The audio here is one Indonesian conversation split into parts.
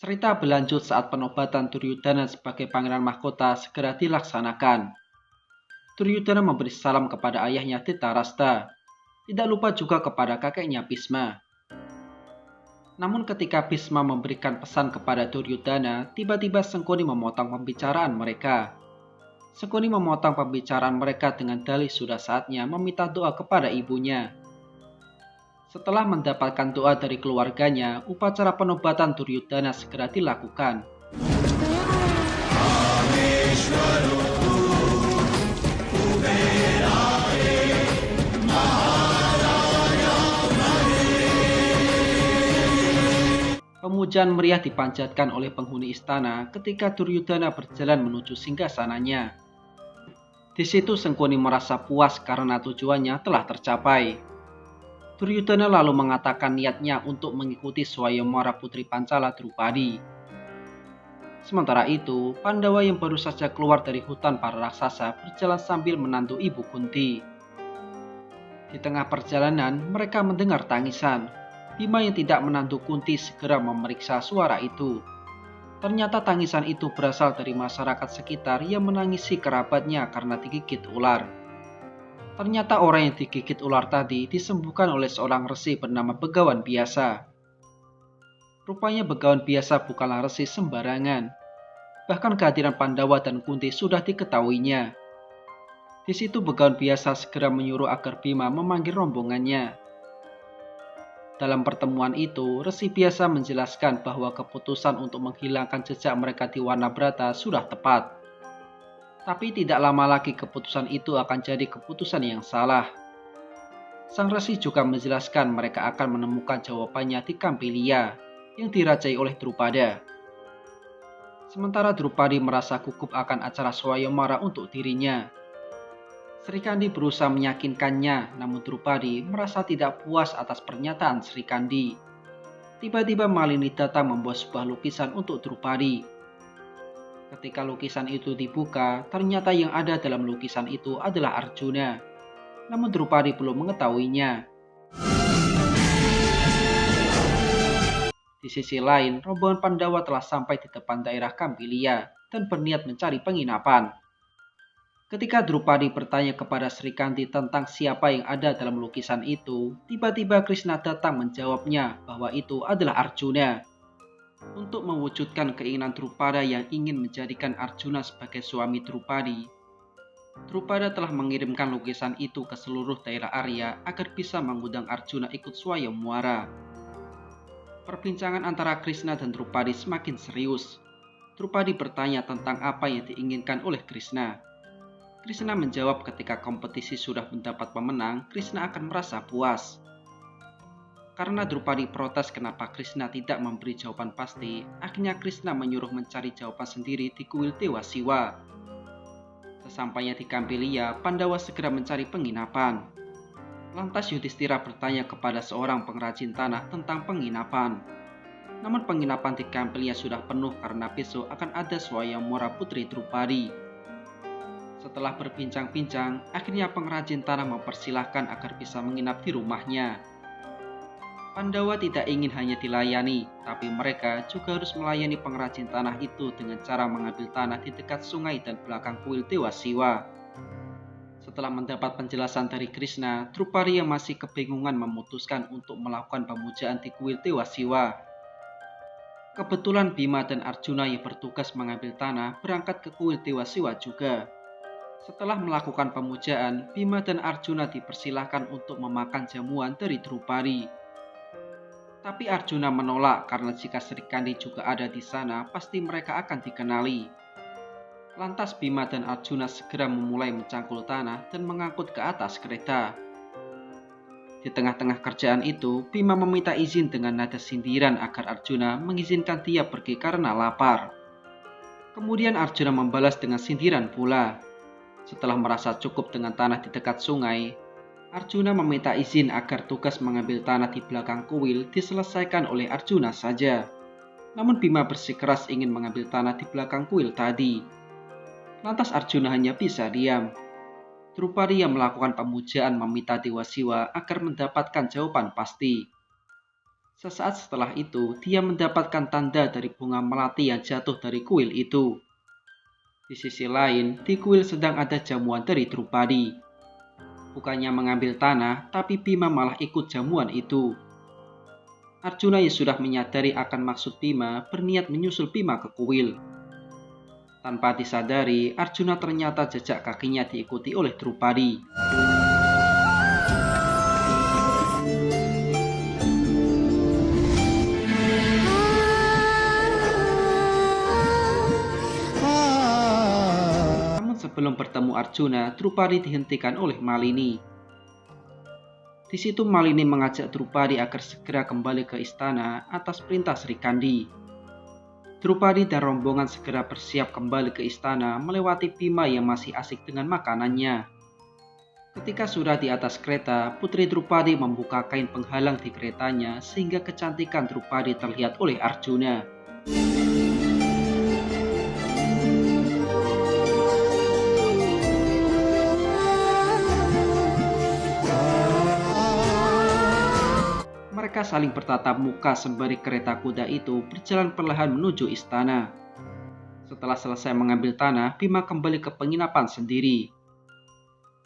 Cerita berlanjut saat penobatan Duryudana sebagai pangeran mahkota segera dilaksanakan. Duryudana memberi salam kepada ayahnya Dhritarashtra, tidak lupa juga kepada kakeknya Bhisma. Namun ketika Bhisma memberikan pesan kepada Duryudana, tiba-tiba Sangkuni memotong pembicaraan mereka. Sangkuni memotong pembicaraan mereka dengan dalih sudah saatnya meminta doa kepada ibunya. Setelah mendapatkan doa dari keluarganya, upacara penobatan Duryudana segera dilakukan. Pemujaan meriah dipanjatkan oleh penghuni istana ketika Duryudana berjalan menuju singgasananya. Di situ Sangkuni merasa puas karena tujuannya telah tercapai. Duryudana lalu mengatakan niatnya untuk mengikuti Swayamwara putri Pancala Drupadi. Sementara itu, Pandawa yang baru saja keluar dari hutan para raksasa berjalan sambil menantu ibu Kunti. Di tengah perjalanan, mereka mendengar tangisan. Bima yang tidak menantu Kunti segera memeriksa suara itu. Ternyata tangisan itu berasal dari masyarakat sekitar yang menangisi kerabatnya karena digigit ular. Ternyata orang yang digigit ular tadi disembuhkan oleh seorang resi bernama Begawan Biasa. Rupanya Begawan Biasa bukanlah resi sembarangan. Bahkan kehadiran Pandawa dan Kunti sudah diketahuinya. Di situ Begawan Biasa segera menyuruh agar Bima memanggil rombongannya. Dalam pertemuan itu, Resi Biasa menjelaskan bahwa keputusan untuk menghilangkan jejak mereka di Warnabrata sudah tepat. Tapi tidak lama lagi keputusan itu akan jadi keputusan yang salah. Sang Resi juga menjelaskan mereka akan menemukan jawabannya di Kampilia yang dirajai oleh Drupada. Sementara Drupadi merasa gugup akan acara Swayamwara untuk dirinya. Sri Kandi berusaha meyakinkannya, namun Drupadi merasa tidak puas atas pernyataan Sri Kandi. Tiba-tiba Malini datang membawa sebuah lukisan untuk Drupadi. Ketika lukisan itu dibuka, ternyata yang ada dalam lukisan itu adalah Arjuna. Namun Drupadi belum mengetahuinya. Di sisi lain, rombongan Pandawa telah sampai di depan daerah Kampilia dan berniat mencari penginapan. Ketika Drupadi bertanya kepada Sri Kandi tentang siapa yang ada dalam lukisan itu, tiba-tiba Krishna datang menjawabnya bahwa itu adalah Arjuna. Untuk mewujudkan keinginan Drupada yang ingin menjadikan Arjuna sebagai suami Drupadi, Drupada telah mengirimkan lukisan itu ke seluruh daerah Arya agar bisa mengundang Arjuna ikut Swayamwara. Perbincangan antara Krishna dan Drupadi semakin serius. Drupadi bertanya tentang apa yang diinginkan oleh Krishna. Krishna menjawab ketika kompetisi sudah mendapat pemenang, Krishna akan merasa puas. Karena Drupadi protes kenapa Krishna tidak memberi jawaban pasti, akhirnya Krishna menyuruh mencari jawaban sendiri di kuil Dewa Siwa. Sesampainya di Kampilia, Pandawa segera mencari penginapan. Lantas Yudhistira bertanya kepada seorang pengrajin tanah tentang penginapan. Namun penginapan di Kampilia sudah penuh karena besok akan ada Swayamwara putri Drupadi. Setelah berbincang-bincang, akhirnya pengrajin tanah mempersilahkan agar bisa menginap di rumahnya. Pandawa tidak ingin hanya dilayani, tapi mereka juga harus melayani pengrajin tanah itu dengan cara mengambil tanah di dekat sungai dan belakang kuil Dewa Siwa. Setelah mendapat penjelasan dari Krishna, Drupadi yang masih kebingungan memutuskan untuk melakukan pemujaan di kuil Dewa Siwa. Kebetulan Bima dan Arjuna yang bertugas mengambil tanah berangkat ke kuil Dewa Siwa juga. Setelah melakukan pemujaan, Bima dan Arjuna dipersilahkan untuk memakan jamuan dari Drupadi. Tapi Arjuna menolak karena jika Sri Kandi juga ada di sana, pasti mereka akan dikenali. Lantas Bima dan Arjuna segera memulai mencangkul tanah dan mengangkut ke atas kereta. Di tengah-tengah kerjaan itu, Bima meminta izin dengan nada sindiran agar Arjuna mengizinkan dia pergi karena lapar. Kemudian Arjuna membalas dengan sindiran pula. Setelah merasa cukup dengan tanah di dekat sungai, Arjuna meminta izin agar tugas mengambil tanah di belakang kuil diselesaikan oleh Arjuna saja. Namun Bima bersikeras ingin mengambil tanah di belakang kuil tadi. Lantas Arjuna hanya bisa diam. Drupadi yang melakukan pemujaan meminta Dewa Siwa agar mendapatkan jawaban pasti. Sesaat setelah itu, dia mendapatkan tanda dari bunga melati yang jatuh dari kuil itu. Di sisi lain, di kuil sedang ada jamuan dari Drupadi. Bukannya mengambil tanah, tapi Bima malah ikut jamuan itu. Arjuna yang sudah menyadari akan maksud Bima berniat menyusul Bima ke kuil. Tanpa disadari, Arjuna ternyata jejak kakinya diikuti oleh Drupadi. Namun sebelum bertemu Arjuna, Drupadi dihentikan oleh Malini. Di situ Malini mengajak Drupadi agar segera kembali ke istana atas perintah Sri Kandi. Drupadi dan rombongan segera bersiap kembali ke istana melewati Bima yang masih asik dengan makanannya. Ketika sudah di atas kereta, Putri Drupadi membuka kain penghalang di keretanya sehingga kecantikan Drupadi terlihat oleh Arjuna. Mereka saling bertatap muka sembari kereta kuda itu berjalan perlahan menuju istana. Setelah selesai mengambil tanah, Bima kembali ke penginapan sendiri.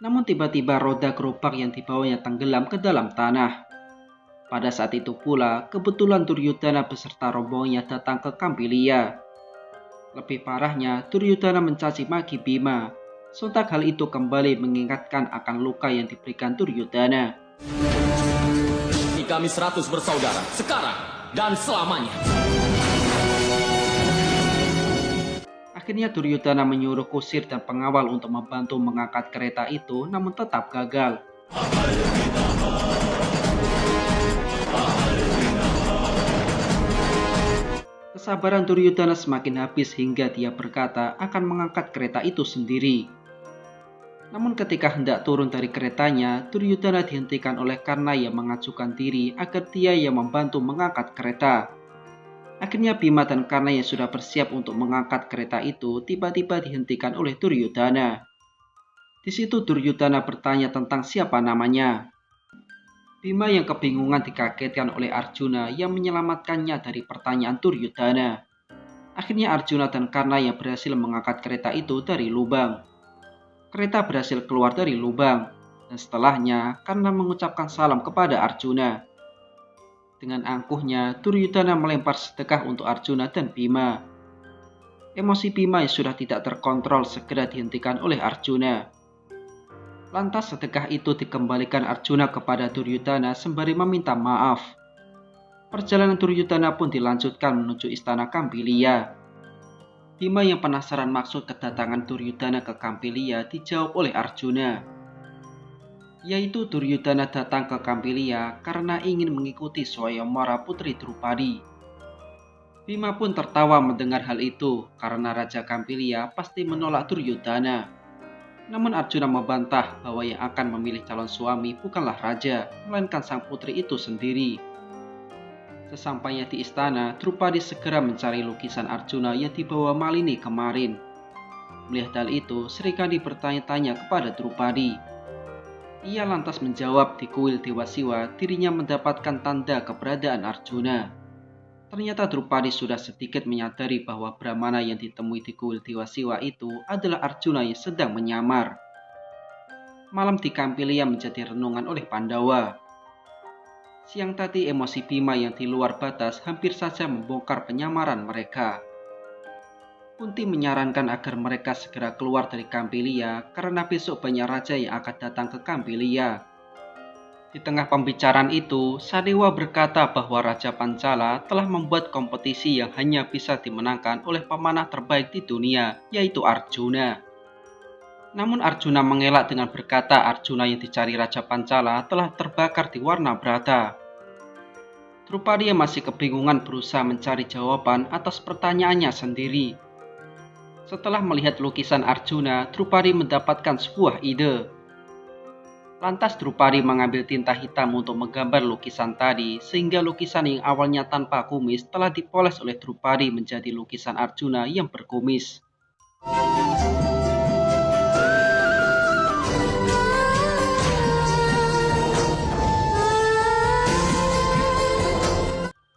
Namun tiba-tiba roda gerobak yang dibawanya tenggelam ke dalam tanah. Pada saat itu pula, kebetulan Duryudana beserta rombongannya datang ke Kampilia. Lebih parahnya, Duryudana mencaci maki Bima. Sontak hal itu kembali mengingatkan akan luka yang diberikan Duryudana. Kami 100 bersaudara, sekarang dan selamanya. Akhirnya Duryudana menyuruh kusir dan pengawal untuk membantu mengangkat kereta itu, namun tetap gagal. Kesabaran Duryudana semakin habis hingga dia berkata akan mengangkat kereta itu sendiri. Namun ketika hendak turun dari keretanya, Duryudana dihentikan oleh Karna yang mengajukan diri agar dia yang membantu mengangkat kereta. Akhirnya Bima dan Karna yang sudah bersiap untuk mengangkat kereta itu tiba-tiba dihentikan oleh Duryudana. Di situ Duryudana bertanya tentang siapa namanya. Bima yang kebingungan dikagetkan oleh Arjuna yang menyelamatkannya dari pertanyaan Duryudana. Akhirnya Arjuna dan Karna yang berhasil mengangkat kereta itu dari lubang. Kereta berhasil keluar dari lubang, dan setelahnya Karna mengucapkan salam kepada Arjuna. Dengan angkuhnya, Duryudana melempar sedekah untuk Arjuna dan Bima. Emosi Bima yang sudah tidak terkontrol segera dihentikan oleh Arjuna. Lantas sedekah itu dikembalikan Arjuna kepada Duryudana sembari meminta maaf. Perjalanan Duryudana pun dilanjutkan menuju istana Kampilia. Bima yang penasaran maksud kedatangan Duryudana ke Kampilia dijawab oleh Arjuna. Yaitu Duryudana datang ke Kampilia karena ingin mengikuti Swayamwara Putri Drupadi. Bima pun tertawa mendengar hal itu karena Raja Kampilia pasti menolak Duryudana. Namun Arjuna membantah bahwa yang akan memilih calon suami bukanlah raja, melainkan sang putri itu sendiri. Sesampainya di istana, Drupadi segera mencari lukisan Arjuna yang dibawa Malini kemarin. Melihat hal itu, Sri Kandi bertanya-tanya kepada Drupadi. Ia lantas menjawab di kuil Dewa Siwa dirinya mendapatkan tanda keberadaan Arjuna. Ternyata Drupadi sudah sedikit menyadari bahwa Brahmana yang ditemui di kuil Dewa Siwa itu adalah Arjuna yang sedang menyamar. Malam di Kampilia menjadi renungan oleh Pandawa. Siang tadi emosi Bima yang di luar batas hampir saja membongkar penyamaran mereka. Kunti menyarankan agar mereka segera keluar dari Kampilia karena besok banyak raja yang akan datang ke Kampilia. Di tengah pembicaraan itu, Sadewa berkata bahwa Raja Pancala telah membuat kompetisi yang hanya bisa dimenangkan oleh pemanah terbaik di dunia, yaitu Arjuna. Namun Arjuna mengelak dengan berkata Arjuna yang dicari Raja Pancala telah terbakar di Warna Brata. Drupadi yang masih kebingungan berusaha mencari jawaban atas pertanyaannya sendiri. Setelah melihat lukisan Arjuna, Drupadi mendapatkan sebuah ide. Lantas Drupadi mengambil tinta hitam untuk menggambar lukisan tadi, sehingga lukisan yang awalnya tanpa kumis telah dipoles oleh Drupadi menjadi lukisan Arjuna yang berkumis.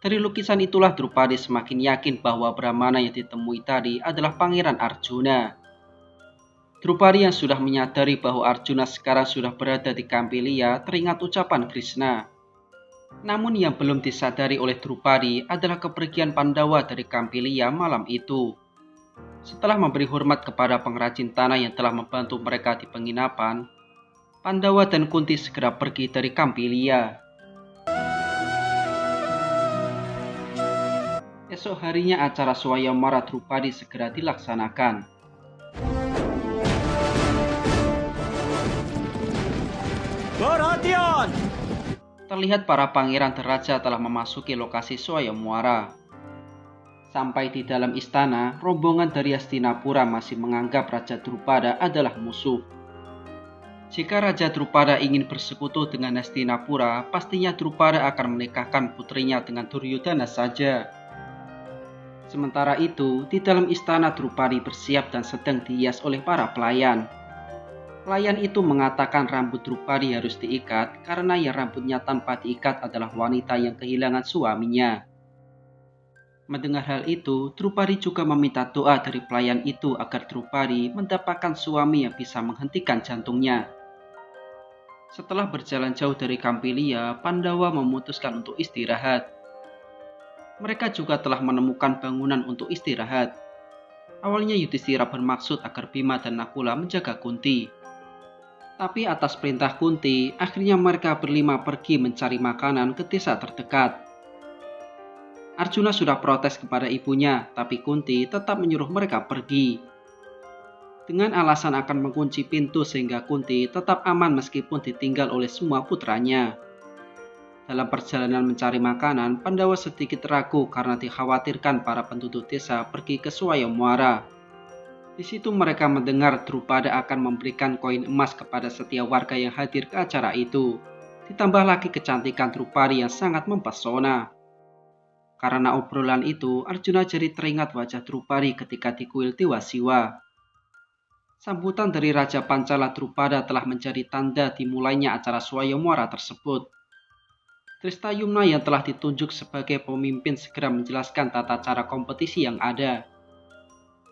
Dari lukisan itulah Drupadi semakin yakin bahwa Brahmana yang ditemui tadi adalah Pangeran Arjuna. Drupadi yang sudah menyadari bahwa Arjuna sekarang sudah berada di Kampilia teringat ucapan Krishna. Namun yang belum disadari oleh Drupadi adalah kepergian Pandawa dari Kampilia malam itu. Setelah memberi hormat kepada pengrajin tanah yang telah membantu mereka di penginapan, Pandawa dan Kunti segera pergi dari Kampilia. Esok harinya acara Swayamwara Drupadi segera dilaksanakan. Perhatian! Terlihat para pangeran dan raja telah memasuki lokasi Swayamwara. Sampai di dalam istana, rombongan dari Hastinapura masih menganggap Raja Drupada adalah musuh. Jika Raja Drupada ingin bersekutu dengan Hastinapura, pastinya Drupada akan menikahkan putrinya dengan Duryodhana saja. Sementara itu, di dalam istana Drupadi bersiap dan sedang dihias oleh para pelayan. Pelayan itu mengatakan rambut Drupadi harus diikat karena yang rambutnya tanpa diikat adalah wanita yang kehilangan suaminya. Mendengar hal itu, Drupadi juga meminta doa dari pelayan itu agar Drupadi mendapatkan suami yang bisa menghentikan jantungnya. Setelah berjalan jauh dari Kampilia, Pandawa memutuskan untuk istirahat. Mereka juga telah menemukan bangunan untuk istirahat. Awalnya Yudhishthira bermaksud agar Bima dan Nakula menjaga Kunti. Tapi atas perintah Kunti, akhirnya mereka berlima pergi mencari makanan ke desa terdekat. Arjuna sudah protes kepada ibunya, tapi Kunti tetap menyuruh mereka pergi. Dengan alasan akan mengunci pintu sehingga Kunti tetap aman meskipun ditinggal oleh semua putranya. Dalam perjalanan mencari makanan, Pandawa sedikit ragu karena dikhawatirkan para penduduk desa pergi ke Swayamwara. Di situ mereka mendengar Drupada akan memberikan koin emas kepada setiap warga yang hadir ke acara itu. Ditambah lagi kecantikan Drupadi yang sangat mempesona. Karena obrolan itu, Arjuna jadi teringat wajah Drupadi ketika di kuil Dewa Siwa. Sambutan dari Raja Pancala Drupada telah menjadi tanda dimulainya acara Swayamwara tersebut. Tristayumna yang telah ditunjuk sebagai pemimpin segera menjelaskan tata cara kompetisi yang ada.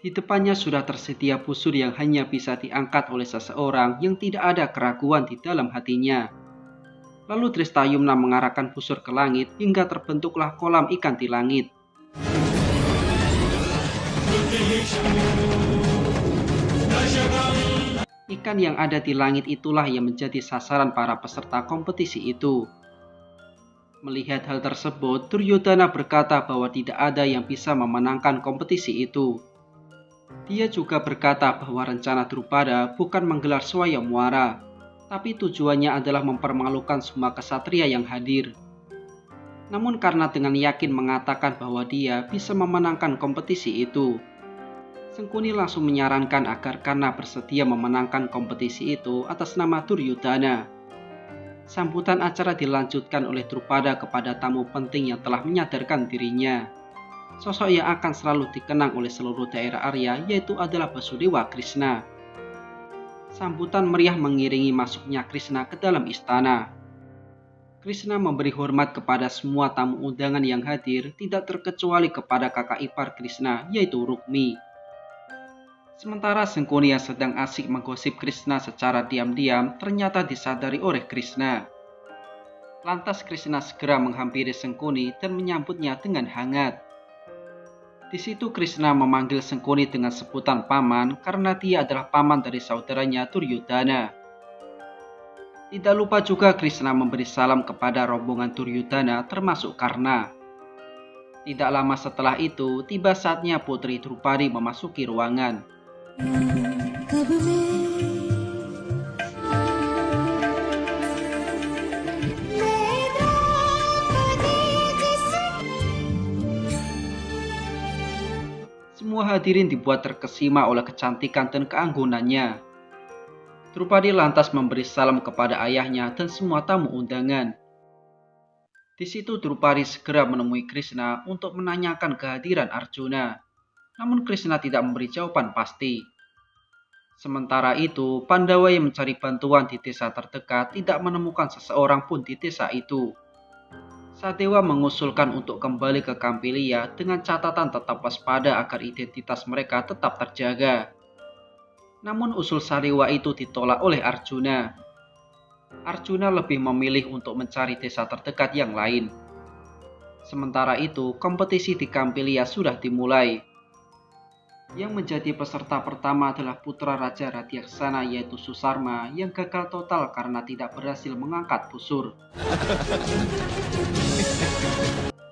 Di depannya sudah tersedia busur yang hanya bisa diangkat oleh seseorang yang tidak ada keraguan di dalam hatinya. Lalu Tristayumna mengarahkan busur ke langit hingga terbentuklah kolam ikan di langit. Ikan yang ada di langit itulah yang menjadi sasaran para peserta kompetisi itu. Melihat hal tersebut, Duryodhana berkata bahwa tidak ada yang bisa memenangkan kompetisi itu. Dia juga berkata bahwa rencana Drupada bukan menggelar Swayamwara, tapi tujuannya adalah mempermalukan semua ksatria yang hadir. Namun karena dengan yakin mengatakan bahwa dia bisa memenangkan kompetisi itu, Sangkuni langsung menyarankan agar Karna bersedia memenangkan kompetisi itu atas nama Duryodhana. Sambutan acara dilanjutkan oleh Drupada kepada tamu penting yang telah menyadarkan dirinya. Sosok yang akan selalu dikenang oleh seluruh daerah Arya yaitu adalah Basudewa Krishna. Sambutan meriah mengiringi masuknya Krishna ke dalam istana. Krishna memberi hormat kepada semua tamu undangan yang hadir, tidak terkecuali kepada kakak ipar Krishna yaitu Rukmi. Sementara Sangkuni yang sedang asik menggosip Krishna secara diam-diam ternyata disadari oleh Krishna. Lantas Krishna segera menghampiri Sangkuni dan menyambutnya dengan hangat. Di situ Krishna memanggil Sangkuni dengan sebutan paman karena dia adalah paman dari saudaranya Duryodhana. Tidak lupa juga Krishna memberi salam kepada rombongan Duryodhana termasuk Karna. Tidak lama setelah itu, tiba saatnya Putri Drupadi memasuki ruangan. Semua hadirin dibuat terkesima oleh kecantikan dan keanggunannya. Drupadi lantas memberi salam kepada ayahnya dan semua tamu undangan. Di situ Drupadi segera menemui Krishna untuk menanyakan kehadiran Arjuna. Namun Krishna tidak memberi jawaban pasti. Sementara itu, Pandawa yang mencari bantuan di desa terdekat tidak menemukan seseorang pun di desa itu. Sadewa mengusulkan untuk kembali ke Kampilia dengan catatan tetap waspada agar identitas mereka tetap terjaga. Namun usul Sadewa itu ditolak oleh Arjuna. Arjuna lebih memilih untuk mencari desa terdekat yang lain. Sementara itu, kompetisi di Kampilia sudah dimulai. Yang menjadi peserta pertama adalah putra Raja Radyaksana yaitu Susarma yang gagal total karena tidak berhasil mengangkat busur.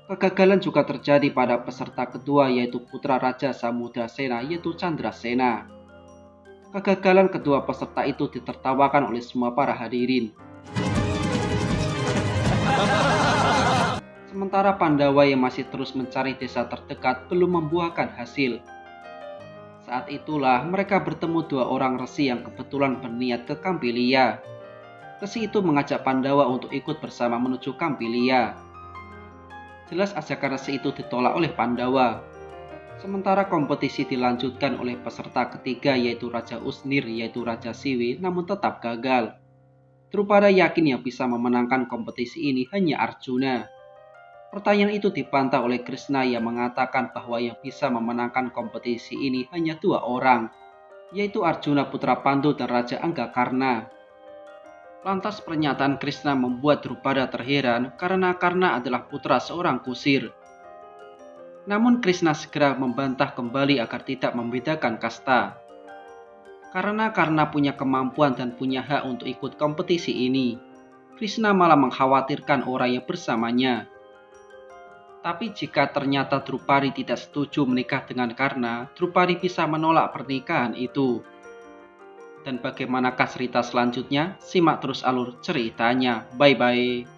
Kegagalan juga terjadi pada peserta kedua yaitu putra Raja Samudrasena yaitu Chandrasena. Kegagalan kedua peserta itu ditertawakan oleh semua para hadirin. Sementara Pandawa yang masih terus mencari desa terdekat belum membuahkan hasil. Saat itulah mereka bertemu dua orang resi yang kebetulan berniat ke Kampilia. Resi itu mengajak Pandawa untuk ikut bersama menuju Kampilia. Jelas ajakan resi itu ditolak oleh Pandawa. Sementara kompetisi dilanjutkan oleh peserta ketiga yaitu Raja Usnir yaitu Raja Siwi namun tetap gagal. Drupada yakin yang bisa memenangkan kompetisi ini hanya Arjuna. Pertanyaan itu dibantah oleh Krishna yang mengatakan bahwa yang bisa memenangkan kompetisi ini hanya dua orang, yaitu Arjuna putra Pandu dan Raja Anggakarna. Lantas pernyataan Krishna membuat Drupada terheran karena Karna adalah putra seorang kusir. Namun Krishna segera membantah kembali agar tidak membedakan kasta. Karena Karna punya kemampuan dan punya hak untuk ikut kompetisi ini, Krishna malah mengkhawatirkan orang yang bersamanya. Tapi jika ternyata Drupadi tidak setuju menikah dengan Karna, Drupadi bisa menolak pernikahan itu. Dan bagaimanakah cerita selanjutnya? Simak terus alur ceritanya. Bye-bye.